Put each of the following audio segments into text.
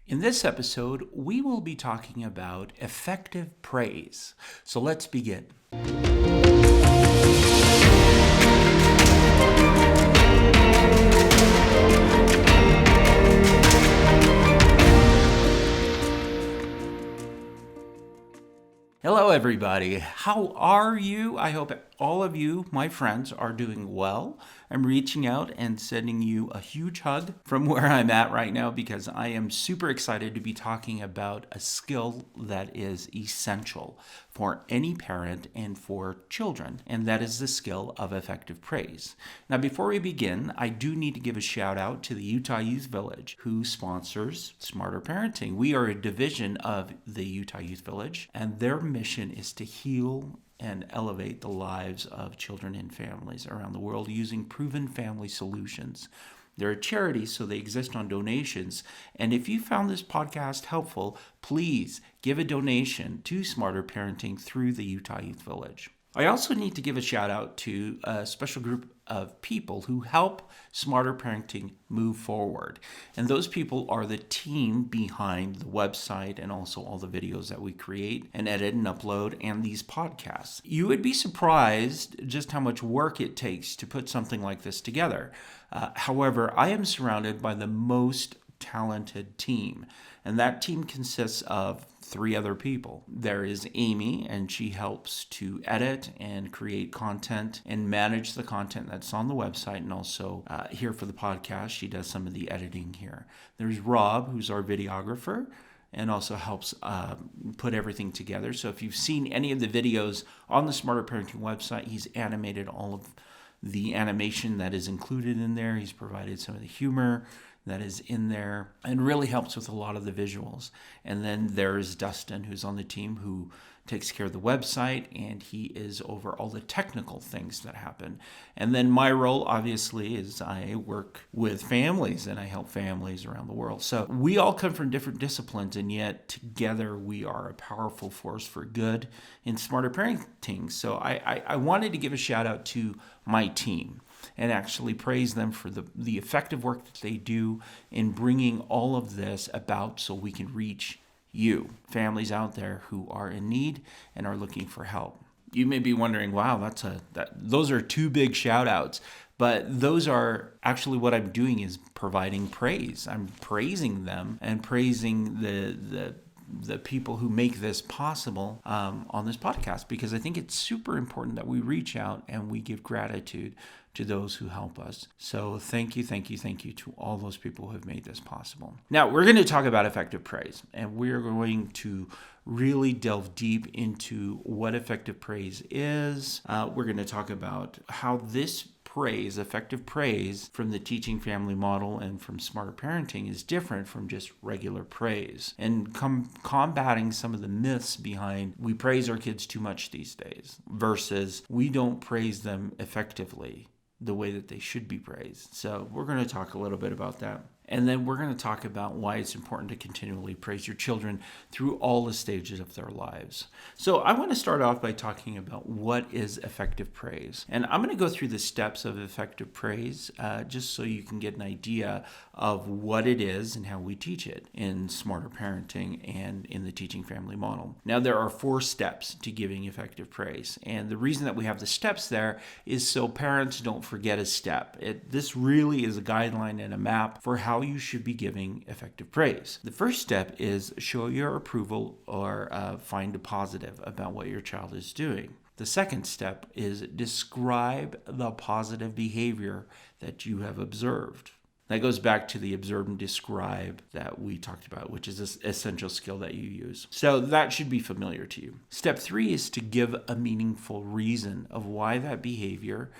In this episode, we will be talking about effective praise. So let's begin. Hello, everybody. How are you? I hope all of you, my friends, are doing well. I'm reaching out and sending you a huge hug from where I'm at right now because I am super excited to be talking about a skill that is essential for any parent and for children, and that is the skill of effective praise. Now, before we begin, I do need to give a shout out to the Utah Youth Village, who sponsors Smarter Parenting. We are a division of the Utah Youth Village, and their mission is to heal and elevate the lives of children and families around the world using proven family solutions. They're a charity, so they exist on donations. And if you found this podcast helpful, please give a donation to Smarter Parenting through the Utah Youth Village. I also need to give a shout out to a special group of people who help Smarter Parenting move forward. And those people are the team behind the website and also all the videos that we create and edit and upload and these podcasts. You would be surprised just how much work it takes to put something like this together. However, I am surrounded by the most talented team, and that team consists of 3 other people. There is Amy, and she helps to edit and create content and manage the content that's on the website, and also here for the podcast, she does some of the editing here. There's Rob, who's our videographer, and also helps put everything together. So if you've seen any of the videos on the Smarter Parenting website, he's animated all of the animation that is included in there. He's provided some of the humor that is in there and really helps with a lot of the visuals. And then there's Dustin, who's on the team, who takes care of the website, and he is over all the technical things that happen. And then my role, obviously, is I work with families and I help families around the world. So we all come from different disciplines, and yet together we are a powerful force for good in Smarter Parenting. So I wanted to give a shout out to my team and actually praise them for the effective work that they do in bringing all of this about so we can reach you, families out there who are in need and are looking for help. You may be wondering, wow, those are 2 big shout outs. But those are actually what I'm doing is providing praise. I'm praising them and praising the people who make this possible on this podcast, because I think it's super important that we reach out and we give gratitude to those who help us. So thank you to all those people who have made this possible. Now, we're going to talk about effective praise, and we're going to really delve deep into what effective praise is. We're going to talk about how this praise, effective praise from the Teaching Family model and from Smarter Parenting is different from just regular praise, and combating some of the myths behind we praise our kids too much these days versus we don't praise them effectively the way that they should be praised. So we're going to talk a little bit about that. And then we're going to talk about why it's important to continually praise your children through all the stages of their lives. So I want to start off by talking about what is effective praise. And I'm going to go through the steps of effective praise just so you can get an idea of what it is and how we teach it in Smarter Parenting and in the Teaching Family model. Now, there are 4 steps to giving effective praise. And the reason that we have the steps there is so parents don't forget a step. This really is a guideline and a map for how you should be giving effective praise. The first step is show your approval or find a positive about what your child is doing. The second step is describe the positive behavior that you have observed. That goes back to the observe and describe that we talked about, which is this essential skill that you use. So that should be familiar to you. Step 3 is to give a meaningful reason of why that behavior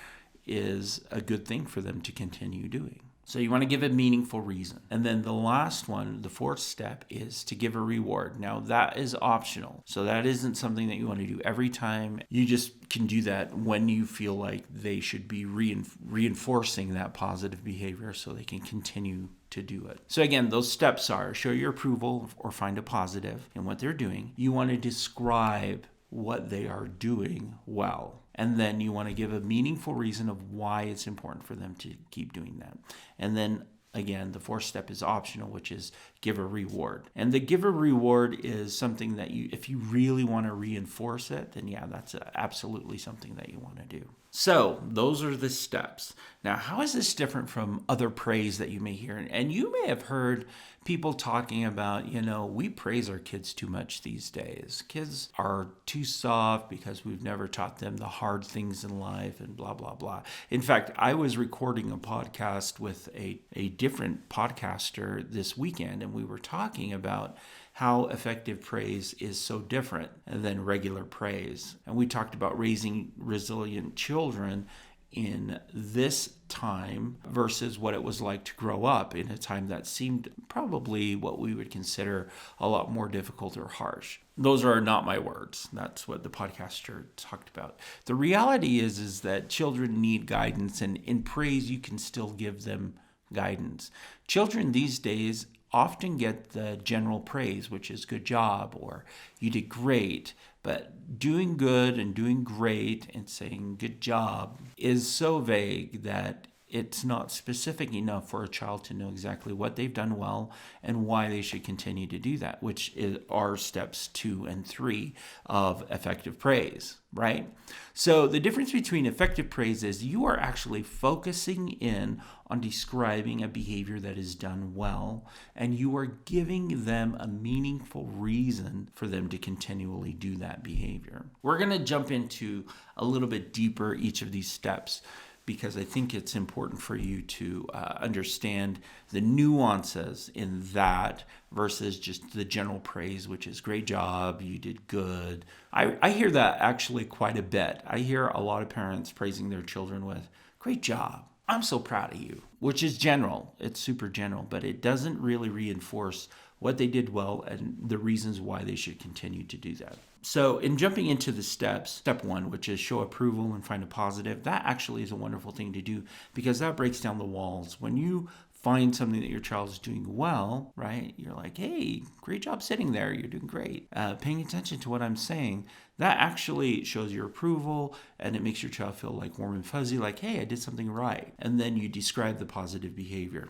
is a good thing for them to continue doing. So you want to give a meaningful reason. And then the last one, the 4th step, is to give a reward. Now, that is optional. So that isn't something that you want to do every time. You just can do that when you feel like they should be reinforcing that positive behavior so they can continue to do it. So again, those steps are show your approval or find a positive in what they're doing. You want to describe what they are doing well. And then you want to give a meaningful reason of why it's important for them to keep doing that. And then again, the fourth step is optional, which is give a reward. And the give a reward is something that if you really want to reinforce it, then yeah, that's absolutely something that you want to do. So those are the steps. Now, how is this different from other praise that you may hear? And you may have heard people talking about, we praise our kids too much these days. Kids are too soft because we've never taught them the hard things in life and blah, blah, blah. In fact, I was recording a podcast with a different podcaster this weekend, and we were talking about how effective praise is so different than regular praise. And we talked about raising resilient children in this time versus what it was like to grow up in a time that seemed probably what we would consider a lot more difficult or harsh. Those are not my words. That's what the podcaster talked about. The reality is that children need guidance, and in praise, you can still give them guidance. Children these days often get the general praise, which is good job or you did great. But doing good and doing great and saying good job is so vague that it's not specific enough for a child to know exactly what they've done well and why they should continue to do that, which are steps 2 and 3 of effective praise, right? So the difference between effective praise is you are actually focusing in on describing a behavior that is done well, and you are giving them a meaningful reason for them to continually do that behavior. We're going to jump into a little bit deeper each of these steps, because I think it's important for you to understand the nuances in that versus just the general praise, which is great job, you did good. I hear that actually quite a bit. I hear a lot of parents praising their children with, great job, I'm so proud of you, which is general. It's super general, but it doesn't really reinforce what they did well and the reasons why they should continue to do that. So in jumping into the steps, step 1, which is show approval and find a positive, that actually is a wonderful thing to do because that breaks down the walls. When you find something that your child is doing well, right? You're like, hey, great job sitting there. You're doing great. Paying attention to what I'm saying, that actually shows your approval and it makes your child feel like warm and fuzzy, like, hey, I did something right. And then you describe the positive behavior.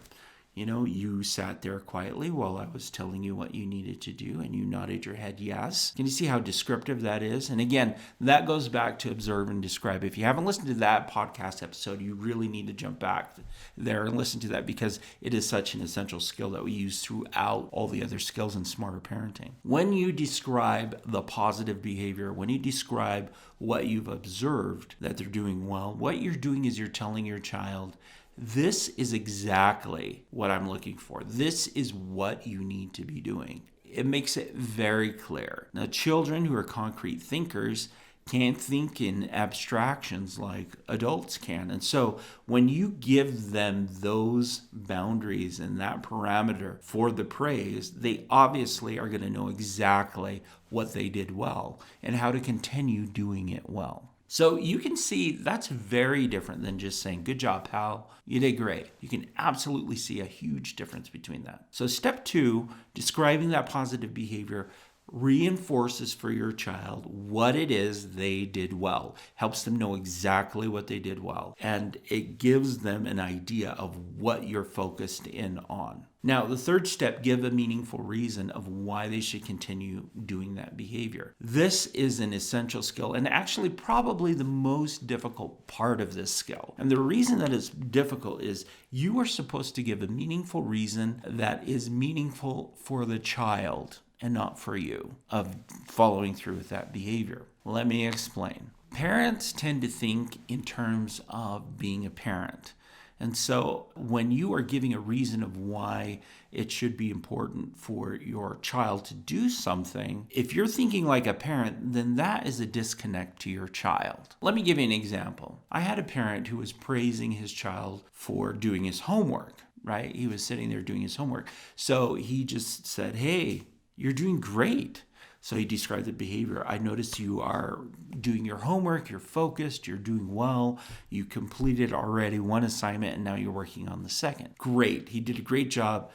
You sat there quietly while I was telling you what you needed to do, and you nodded your head yes. Can you see how descriptive that is? And again, that goes back to observe and describe. If you haven't listened to that podcast episode, you really need to jump back there and listen to that because it is such an essential skill that we use throughout all the other skills in smarter parenting. When you describe the positive behavior, when you describe what you've observed that they're doing well, what you're doing is you're telling your child, this is exactly what I'm looking for. This is what you need to be doing. It makes it very clear. Now, children who are concrete thinkers can't think in abstractions like adults can. And so when you give them those boundaries and that parameter for the praise, they obviously are going to know exactly what they did well and how to continue doing it well. So you can see that's very different than just saying, good job, pal, you did great. You can absolutely see a huge difference between that. So step 2, describing that positive behavior reinforces for your child what it is they did well, helps them know exactly what they did well, and it gives them an idea of what you're focused in on. Now, the third step, give a meaningful reason of why they should continue doing that behavior. This is an essential skill and actually probably the most difficult part of this skill. And the reason that it's difficult is you are supposed to give a meaningful reason that is meaningful for the child and not for you of following through with that behavior. Let me explain. Parents tend to think in terms of being a parent. And so when you are giving a reason of why it should be important for your child to do something, if you're thinking like a parent, then that is a disconnect to your child. Let me give you an example. I had a parent who was praising his child for doing his homework, right? He was sitting there doing his homework. So he just said, hey, you're doing great. So he described the behavior. I noticed you are doing your homework, you're focused, you're doing well, you completed already one assignment, and now you're working on the second. Great. He did a great job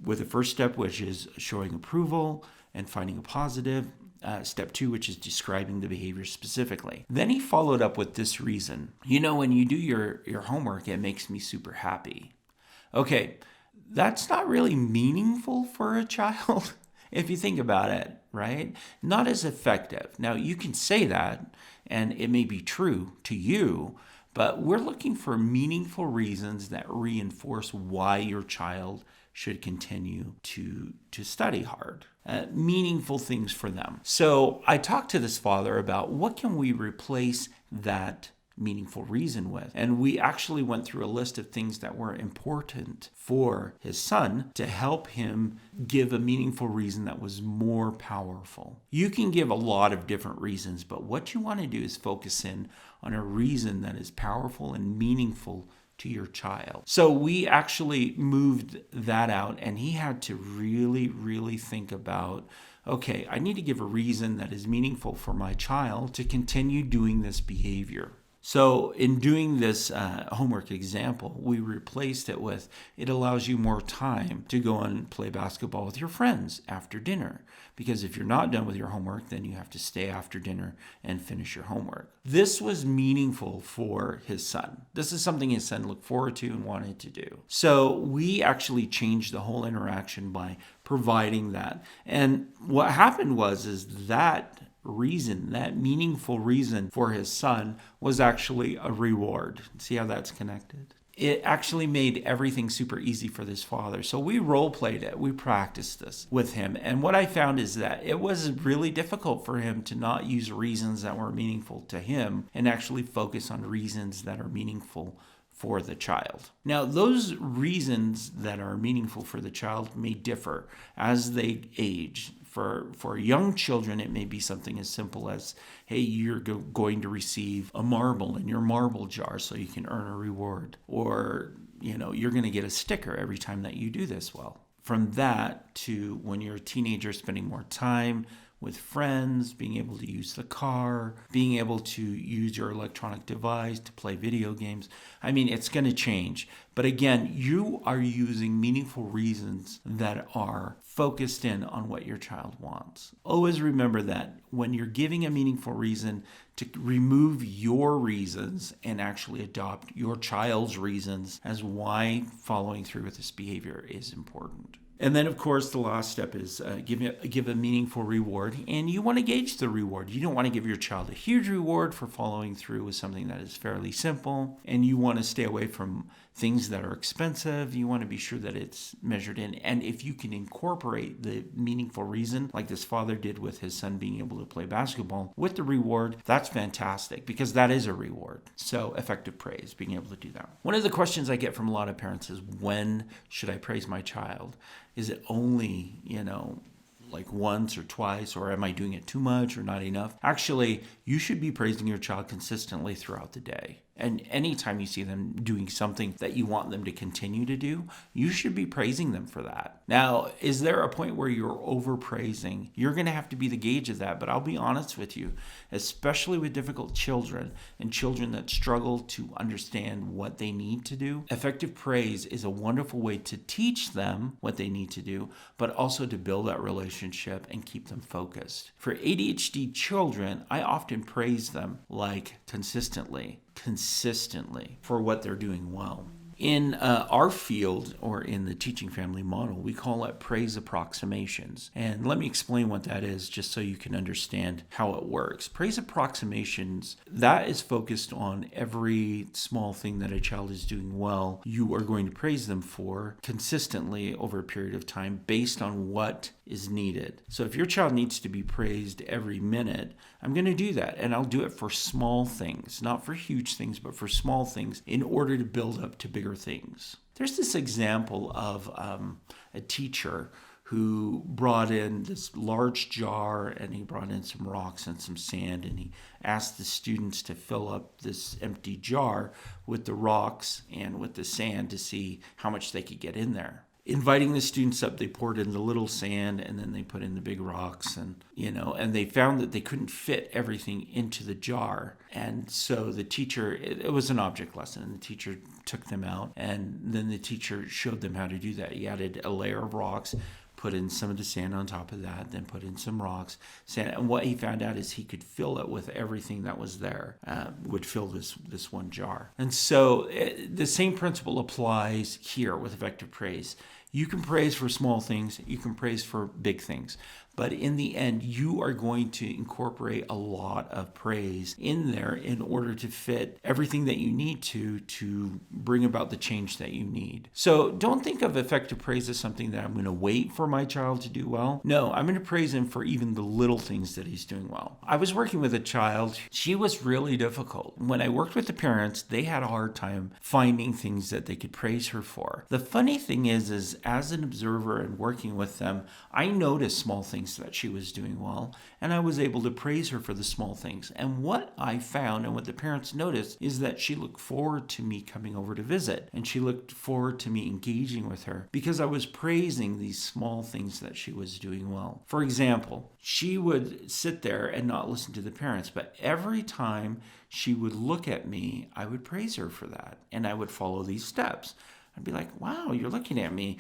with the first step, which is showing approval and finding a positive. Step 2, which is describing the behavior specifically. Then he followed up with this reason. When you do your homework, it makes me super happy. Okay. that's not really meaningful for a child if you think about it, right? Not as effective. Now, you can say that, and it may be true to you, but we're looking for meaningful reasons that reinforce why your child should continue to study hard. Meaningful things for them. So I talked to this father about what can we replace that meaningful reason with. And we actually went through a list of things that were important for his son to help him give a meaningful reason that was more powerful. You can give a lot of different reasons, but what you want to do is focus in on a reason that is powerful and meaningful to your child. So we actually moved that out, and he had to really, really think about, okay, I need to give a reason that is meaningful for my child to continue doing this behavior. So in doing this homework example, we replaced it with, it allows you more time to go and play basketball with your friends after dinner. Because if you're not done with your homework, then you have to stay after dinner and finish your homework. This was meaningful for his son. This is something his son looked forward to and wanted to do. So we actually changed the whole interaction by providing that. And what happened is that reason, that meaningful reason for his son was actually a reward. See how that's connected? It actually made everything super easy for this father. So we role played it. We practiced this with him. And what I found is that it was really difficult for him to not use reasons that were meaningful to him and actually focus on reasons that are meaningful for the child. Now, those reasons that are meaningful for the child may differ as they age. For young children, it may be something as simple as, hey, you're going to receive a marble in your marble jar so you can earn a reward. Or, you're going to get a sticker every time that you do this well. From that to when you're a teenager, spending more time with friends, being able to use the car, being able to use your electronic device to play video games. I mean, it's going to change. But again, you are using meaningful reasons that are focused in on what your child wants. Always remember that when you're giving a meaningful reason, to remove your reasons and actually adopt your child's reasons as why following through with this behavior is important. And then, of course, the last step is give a meaningful reward. And you want to gauge the reward. You don't want to give your child a huge reward for following through with something that is fairly simple. And you want to stay away from things that are expensive. You want to be sure that it's measured in. And if you can incorporate the meaningful reason, like this father did with his son being able to play basketball, with the reward, that's fantastic because that is a reward. So effective praise, being able to do that. One of the questions I get from a lot of parents is, when should I praise my child? Is it only, like once or twice, or am I doing it too much or not enough? Actually, you should be praising your child consistently throughout the day. And anytime you see them doing something that you want them to continue to do, you should be praising them for that. Now, is there a point where you're overpraising? You're going to have to be the gauge of that. But I'll be honest with you, especially with difficult children and children that struggle to understand what they need to do, effective praise is a wonderful way to teach them what they need to do, but also to build that relationship and keep them focused. For ADHD children, I often praise them consistently for what they're doing well. In our field, or in the teaching family model, we call it praise approximations. And let me explain what that is, just so you can understand how it works. Praise approximations, that is focused on every small thing that a child is doing well. You are going to praise them for consistently over a period of time based on what is needed. So if your child needs to be praised every minute, I'm going to do that. And I'll do it for small things, not for huge things, but for small things in order to build up to bigger things. There's this example of a teacher who brought in this large jar, and he brought in some rocks and some sand, and he asked the students to fill up this empty jar with the rocks and with the sand to see how much they could get in there. Inviting the students up, they poured in the little sand and then they put in the big rocks, and they found that they couldn't fit everything into the jar. And so the teacher, it was an object lesson, and the teacher took them out, and then the teacher showed them how to do that. He added a layer of rocks, put in some of the sand on top of that, then put in some rocks, sand. And what he found out is he could fill it with everything that was there, would fill this one jar. And so the same principle applies here with effective praise. You can praise for small things, you can praise for big things. But in the end, you are going to incorporate a lot of praise in there in order to fit everything that you need to bring about the change that you need. So don't think of effective praise as something that I'm going to wait for my child to do well. No, I'm going to praise him for even the little things that he's doing well. I was working with a child. She was really difficult. When I worked with the parents, they had a hard time finding things that they could praise her for. The funny thing is as an observer and working with them, I noticed small things that she was doing well, and I was able to praise her for the small things. And what I found and what the parents noticed is that she looked forward to me coming over to visit, and she looked forward to me engaging with her because I was praising these small things that she was doing well. For example, she would sit there and not listen to the parents, but every time she would look at me, I would praise her for that, and I would follow these steps. I'd be like, wow, you're looking at me.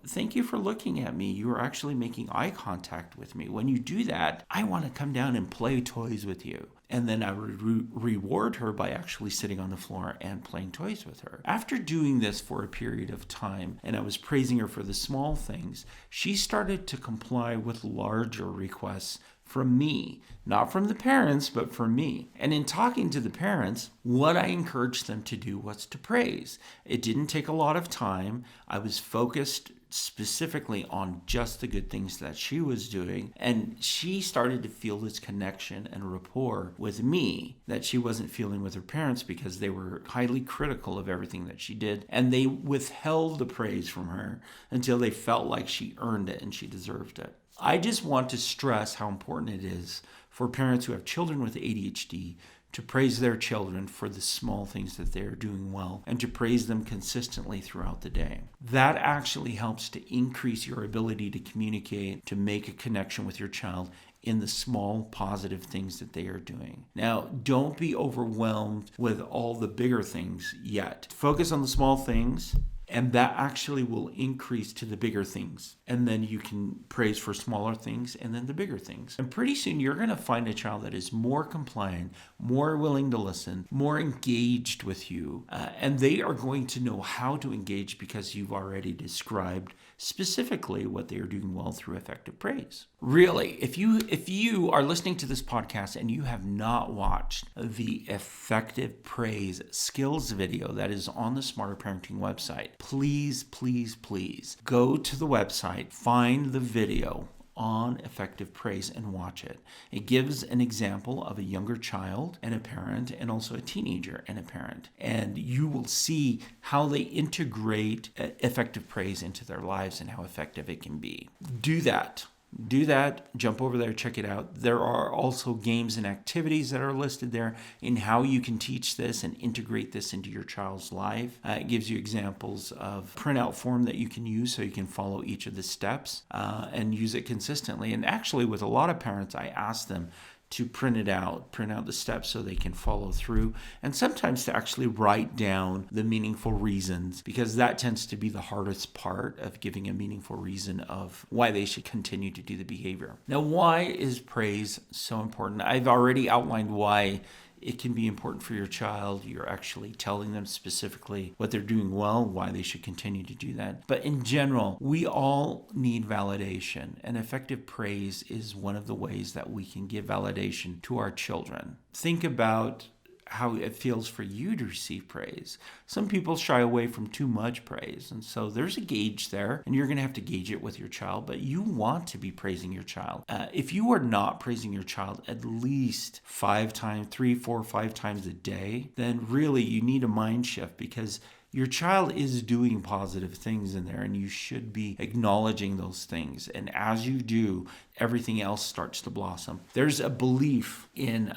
Thank you for looking at me. You are actually making eye contact with me. When you do that, I want to come down and play toys with you. And then I would reward her by actually sitting on the floor and playing toys with her. After doing this for a period of time, and I was praising her for the small things, she started to comply with larger requests from me, not from the parents, but from me. And in talking to the parents, what I encouraged them to do was to praise. It didn't take a lot of time. I was focused specifically on just the good things that she was doing. And she started to feel this connection and rapport with me that she wasn't feeling with her parents because they were highly critical of everything that she did. And they withheld the praise from her until they felt like she earned it and she deserved it. I just want to stress how important it is for parents who have children with ADHD to praise their children for the small things that they are doing well and to praise them consistently throughout the day. That actually helps to increase your ability to communicate, to make a connection with your child in the small positive things that they are doing. Now, don't be overwhelmed with all the bigger things yet. Focus on the small things, and that actually will increase to the bigger things. And then you can praise for smaller things and then the bigger things. And pretty soon you're going to find a child that is more compliant, more willing to listen, more engaged with you. And they are going to know how to engage because you've already described specifically what they are doing well through effective praise. Really, if you are listening to this podcast and you have not watched the effective praise skills video that is on the Smarter Parenting website, please go to the website, find the video on effective praise and watch it. It gives an example of a younger child and a parent and also a teenager and a parent. And you will see how they integrate effective praise into their lives and how effective it can be. Do that. Jump over there, check it out. There are also games and activities that are listed there in how you can teach this and integrate this into your child's life. It gives you examples of printout form that you can use so you can follow each of the steps and use it consistently. And actually, with a lot of parents, I ask them to print out the steps so they can follow through, and sometimes to actually write down the meaningful reasons, because that tends to be the hardest part of giving a meaningful reason of why they should continue to do the behavior. Now, why is praise so important? I've already outlined why it can be important for your child. You're actually telling them specifically what they're doing well, why they should continue to do that. But in general, we all need validation, and effective praise is one of the ways that we can give validation to our children. Think about how it feels for you to receive praise. Some people shy away from too much praise, and so there's a gauge there, and you're going to have to gauge it with your child, but you want to be praising your child. If you are not praising your child at least 5 times, 3, 4, 5 times a day, then really you need a mind shift, because your child is doing positive things in there, and you should be acknowledging those things. And as you do, everything else starts to blossom. There's a belief in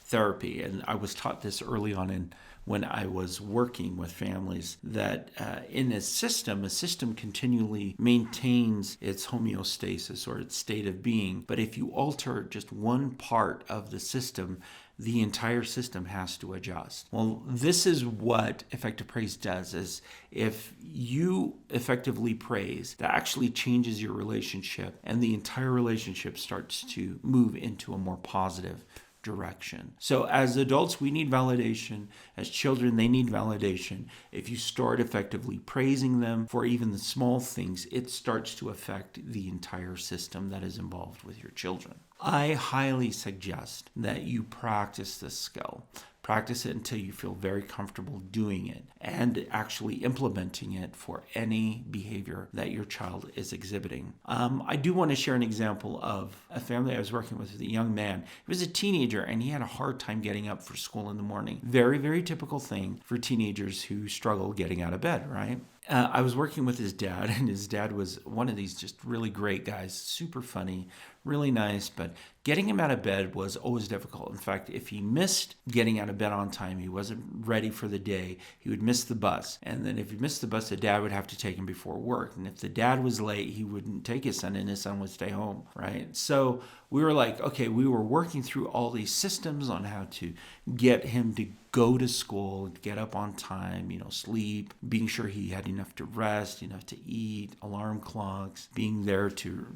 therapy, and I was taught this early on in when I was working with families that in a system continually maintains its homeostasis or its state of being. But if you alter just one part of the system, the entire system has to adjust. Well, this is what effective praise does, is if you effectively praise, that actually changes your relationship, and the entire relationship starts to move into a more positive direction. So as adults, we need validation. As children, they need validation. If you start effectively praising them for even the small things, it starts to affect the entire system that is involved with your children. I highly suggest that you practice this skill. Practice it until you feel very comfortable doing it and actually implementing it for any behavior that your child is exhibiting. I do want to share an example of a family I was working with a young man. He was a teenager and he had a hard time getting up for school in the morning. Very, very typical thing for teenagers who struggle getting out of bed, right? I was working with his dad, and his dad was one of these just really great guys, super funny, really nice, but getting him out of bed was always difficult. In fact, if he missed getting out of bed on time, he wasn't ready for the day, he would miss the bus. And then if he missed the bus, the dad would have to take him before work. And if the dad was late, he wouldn't take his son, and his son would stay home, right? So we were like, okay, we were working through all these systems on how to get him to go to school, get up on time, sleep, being sure he had enough to rest, enough to eat, alarm clocks, being there to,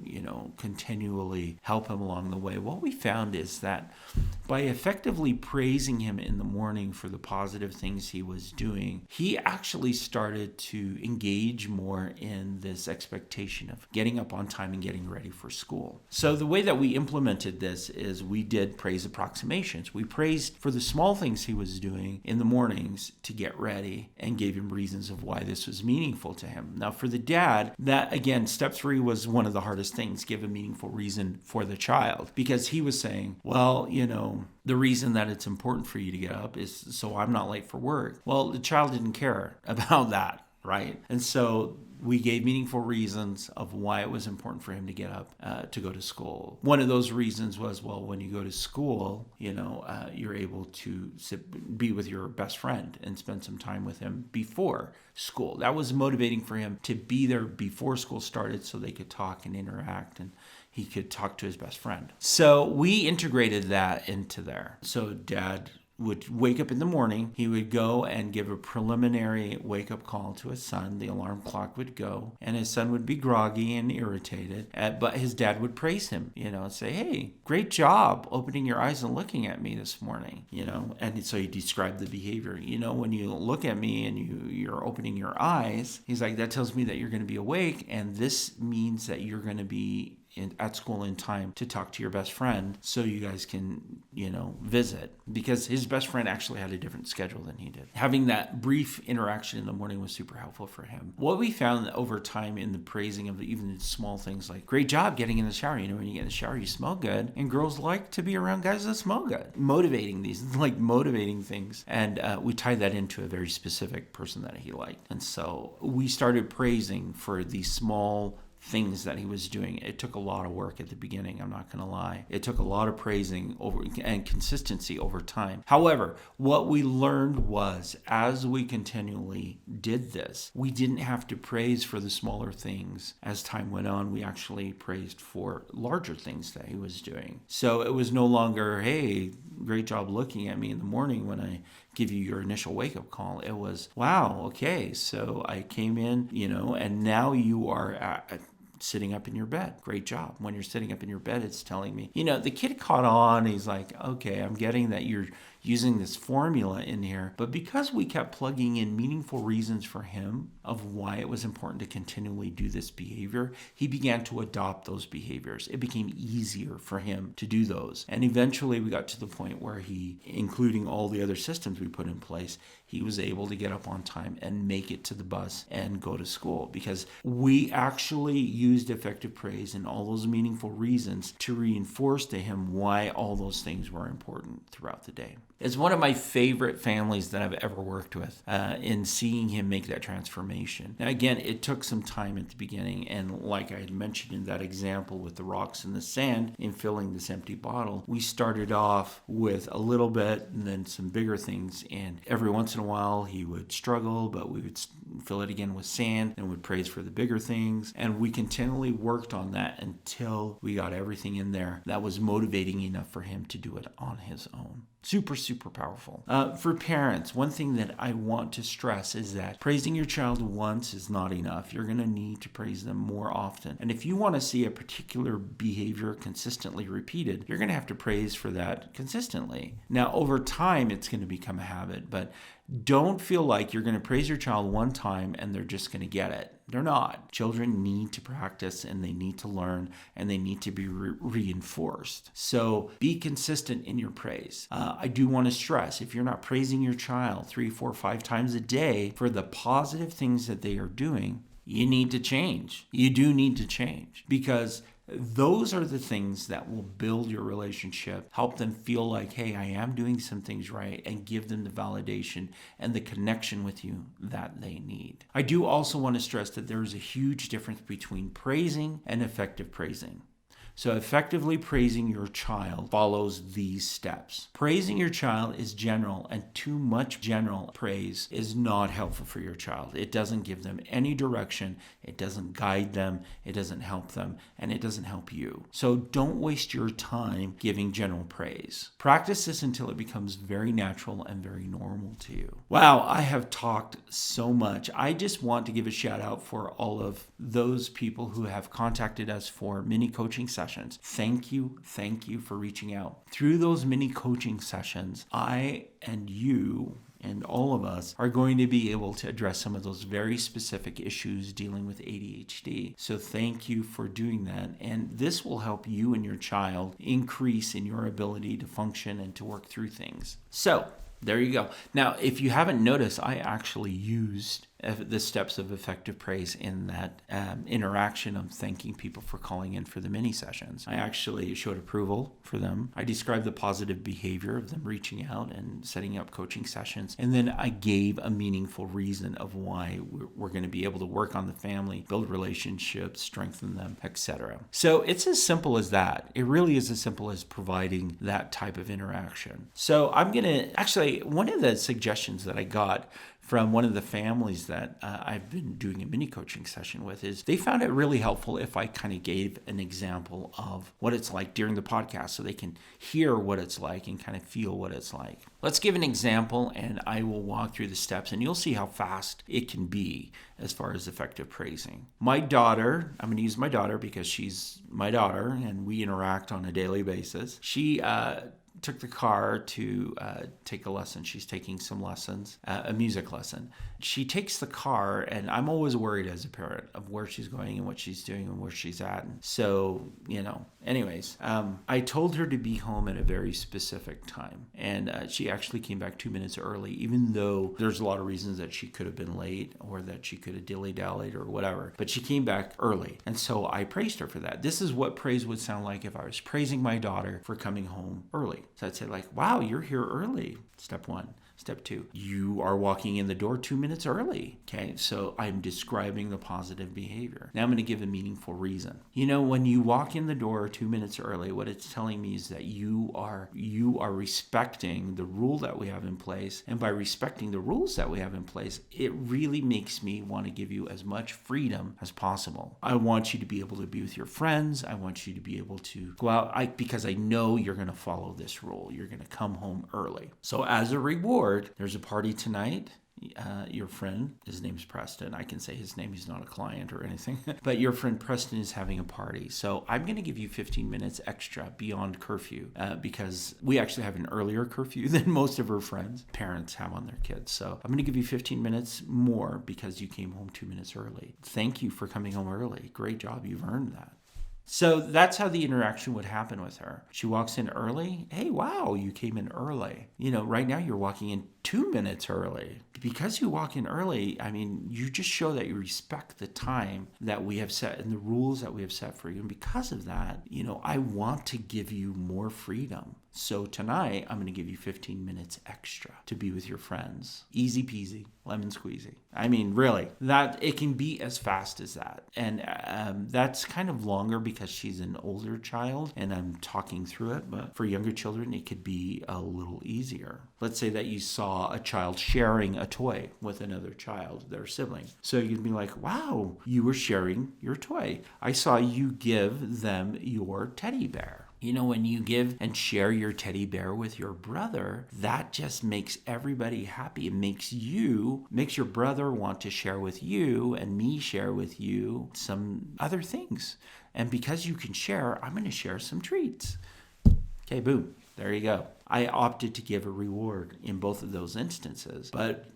continually help him along the way. What we found is that by effectively praising him in the morning for the positive things he was doing, he actually started to engage more in this expectation of getting up on time and getting ready for school. So the way that we implemented this is we did praise approximations. We praised for the small things he was doing in the mornings to get ready and gave him reasons of why this was meaningful to him. Now for the dad, that again, step 3 was one of the hardest things, give a meaningful reason for the child, because he was saying, well, the reason that it's important for you to get up is so I'm not late for work. Well, the child didn't care about that, right? And so we gave meaningful reasons of why it was important for him to get up to go to school. One of those reasons was, well, when you go to school, you're able to be with your best friend and spend some time with him before school. That was motivating for him to be there before school started so they could talk and interact, and he could talk to his best friend. So we integrated that into there. So dad would wake up in the morning, he would go and give a preliminary wake-up call to his son. The alarm clock would go, and his son would be groggy and irritated, but his dad would praise him, and say, hey, great job opening your eyes and looking at me this morning, and so he described the behavior. When you look at me and you're opening your eyes, he's like, that tells me that you're going to be awake, and this means that you're going to be at school in time to talk to your best friend so you guys can, visit, because his best friend actually had a different schedule than he did. Having that brief interaction in the morning was super helpful for him. What we found over time in the praising of even small things like, great job getting in the shower. When you get in the shower, you smell good, and girls like to be around guys that smell good. Motivating things. And we tied that into a very specific person that he liked. And so we started praising for these small things that he was doing. It took a lot of work at the beginning, I'm not going to lie. It took a lot of praising and consistency over time. However, what we learned was, as we continually did this, we didn't have to praise for the smaller things. As time went on, we actually praised for larger things that he was doing. So it was no longer, hey, great job looking at me in the morning when I give you your initial wake-up call. It was, wow, okay, so I came in, and now you are sitting up in your bed. Great job. When you're sitting up in your bed, it's telling me, the kid caught on. He's like, okay, I'm getting that you're using this formula in here. But because we kept plugging in meaningful reasons for him of why it was important to continually do this behavior, he began to adopt those behaviors. It became easier for him to do those. And eventually we got to the point where he, including all the other systems we put in place, he was able to get up on time and make it to the bus and go to school, because we actually used effective praise and all those meaningful reasons to reinforce to him why all those things were important throughout the day. is one of my favorite families that I've ever worked with in seeing him make that transformation. Now, again, it took some time at the beginning. And like I had mentioned in that example with the rocks and the sand in filling this empty bottle, we started off with a little bit and then some bigger things. And every once in a while, he would struggle, but we would fill it again with sand and would praise for the bigger things. And we continually worked on that until we got everything in there that was motivating enough for him to do it on his own. Super, super powerful. For parents, one thing that I want to stress is that praising your child once is not enough. You're going to need to praise them more often. And if you want to see a particular behavior consistently repeated, you're going to have to praise for that consistently. Now, over time, it's going to become a habit, but don't feel like you're going to praise your child one time and they're just going to get it. They're not. Children need to practice and they need to learn and they need to be reinforced. So be consistent in your praise. I do want to stress, if you're not praising your child 3, 4, 5 times a day for the positive things that they are doing, you need to change. You do need to change, because those are the things that will build your relationship, help them feel like, hey, I am doing some things right, and give them the validation and the connection with you that they need. I do also want to stress that there is a huge difference between praising and effective praising. So effectively praising your child follows these steps. Praising your child is general, and too much general praise is not helpful for your child. It doesn't give them any direction. It doesn't guide them. It doesn't help them, and it doesn't help you. So don't waste your time giving general praise. Practice this until it becomes very natural and very normal to you. Wow, I have talked so much. I just want to give a shout out for all of those people who have contacted us for mini coaching sessions. Thank you for reaching out. Through those mini coaching sessions, I and you and all of us are going to be able to address some of those very specific issues dealing with ADHD. So thank you for doing that. And this will help you and your child increase in your ability to function and to work through things. So there you go. Now, if you haven't noticed, I actually used the steps of effective praise in that interaction of thanking people for calling in for the mini sessions. I actually showed approval for them. I described the positive behavior of them reaching out and setting up coaching sessions. And then I gave a meaningful reason of why we're going to be able to work on the family, build relationships, strengthen them, etc. So it's as simple as that. It really is as simple as providing that type of interaction. So I'm going to actually, one of the suggestions that I got from one of the families that I've been doing a mini coaching session with is they found it really helpful if I kind of gave an example of what it's like during the podcast so they can hear what it's like and kind of feel what it's like. Let's give an example and I will walk through the steps and you'll see how fast it can be as far as effective praising. My daughter, I'm going to use my daughter because she's my daughter and we interact on a daily basis. She took the car to take a lesson. She's taking some lessons, a music lesson. She takes the car, and I'm always worried as a parent of where she's going and what she's doing and where she's at. And so, anyways, I told her to be home at a very specific time. And she actually came back 2 minutes early, even though there's a lot of reasons that she could have been late or that she could have dilly-dallied or whatever. But she came back early. And so I praised her for that. This is what praise would sound like if I was praising my daughter for coming home early. So I'd say wow, you're here early. Step 1. Step 2, you are walking in the door 2 minutes early. Okay, so I'm describing the positive behavior. Now I'm going to give a meaningful reason. When you walk in the door 2 minutes early, what it's telling me is that you are respecting the rule that we have in place. And by respecting the rules that we have in place, it really makes me want to give you as much freedom as possible. I want you to be able to be with your friends. I want you to be able to go out because I know you're going to follow this rule. You're going to come home early. So as a reward, there's a party tonight. Your friend, his name's Preston. I can say his name. He's not a client or anything. But your friend Preston is having a party. So I'm going to give you 15 minutes extra beyond curfew because we actually have an earlier curfew than most of her friends' parents have on their kids. So I'm going to give you 15 minutes more because you came home 2 minutes early. Thank you for coming home early. Great job. You've earned that. So that's how the interaction would happen with her. She walks in early. Hey, wow, you came in early. Right now you're walking in 2 minutes early. Because you walk in early, you just show that you respect the time that we have set and the rules that we have set for you. And because of that, I want to give you more freedom. So tonight, I'm going to give you 15 minutes extra to be with your friends. Easy peasy, lemon squeezy. I mean, really, that it can be as fast as that. And that's kind of longer because she's an older child and I'm talking through it. But for younger children, it could be a little easier. Let's say that you saw a child sharing a toy with another child, their sibling. So you'd be like, wow, you were sharing your toy. I saw you give them your teddy bear. You know, when you give and share your teddy bear with your brother, that just makes everybody happy. It makes your brother want to share with you and me share with you some other things. And because you can share, I'm going to share some treats. Okay, boom. There you go. I opted to give a reward in both of those instances, but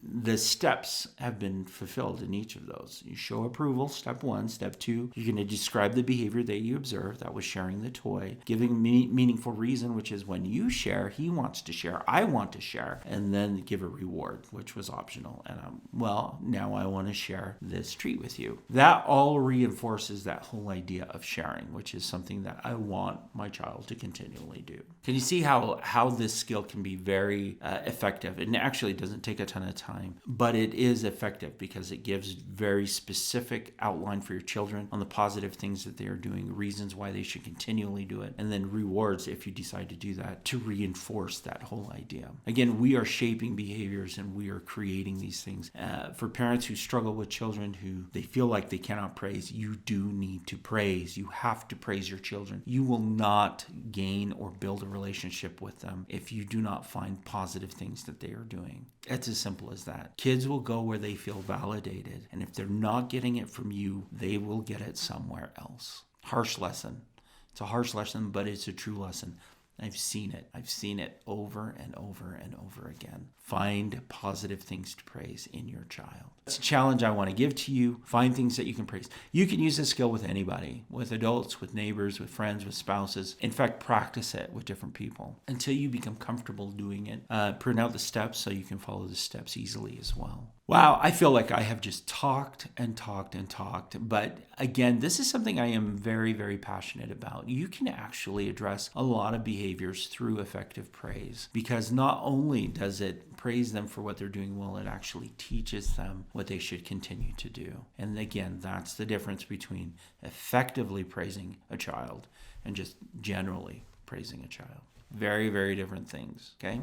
the steps have been fulfilled in each of those. You show approval, step 1. Step 2, you're going to describe the behavior that you observed. That was sharing the toy. Giving meaningful reason, which is when you share, he wants to share, I want to share. And then give a reward, which was optional. And now I want to share this treat with you. That all reinforces that whole idea of sharing, which is something that I want my child to continually do. Can you see how this skill can be very effective? It actually doesn't take a ton of time, but it is effective because it gives very specific outline for your children on the positive things that they are doing, reasons why they should continually do it, and then rewards if you decide to do that to reinforce that whole idea. Again, we are shaping behaviors and we are creating these things. For parents who struggle with children who they feel like they cannot praise, you do need to praise. You have to praise your children. You will not gain or build a relationship with them if you do not find positive things that they are doing. It's as simple as that. Kids will go where they feel validated, and if they're not getting it from you, they will get it somewhere else. Harsh lesson. It's a harsh lesson, but it's a true lesson. I've seen it. I've seen it over and over and over again. Find positive things to praise in your child. It's a challenge I want to give to you. Find things that you can praise. You can use this skill with anybody, with adults, with neighbors, with friends, with spouses. In fact, practice it with different people until you become comfortable doing it. Print out the steps so you can follow the steps easily as well. Wow, I feel like I have just talked and talked and talked. But again, this is something I am very, very passionate about. You can actually address a lot of behaviors through effective praise, because not only does it praise them for what they're doing well, it actually teaches them what they should continue to do. And again, that's the difference between effectively praising a child and just generally praising a child. Very, very different things, okay?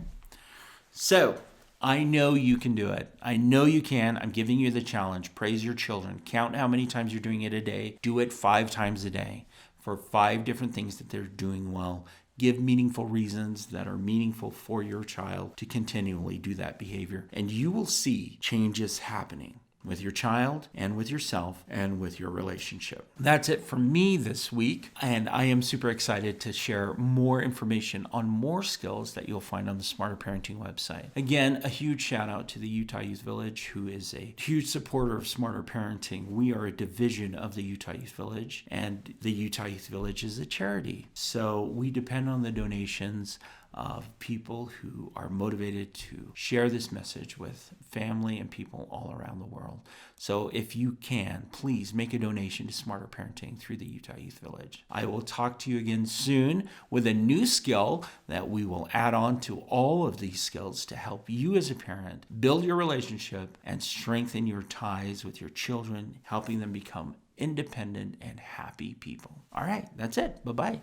So, I know you can do it. I know you can. I'm giving you the challenge. Praise your children. Count how many times you're doing it a day. Do it 5 times a day for 5 different things that they're doing well. Give meaningful reasons that are meaningful for your child to continually do that behavior. And you will see changes happening with your child and with yourself and with your relationship. That's it for me this week. And I am super excited to share more information on more skills that you'll find on the Smarter Parenting website. Again, a huge shout out to the Utah Youth Village, who is a huge supporter of Smarter Parenting. We are a division of the Utah Youth Village, and the Utah Youth Village is a charity. So we depend on the donations of people who are motivated to share this message with family and people all around the world. So if you can, please make a donation to Smarter Parenting through the Utah Youth Village. I will talk to you again soon with a new skill that we will add on to all of these skills to help you as a parent build your relationship and strengthen your ties with your children, helping them become independent and happy people. All right, that's it. Bye-bye.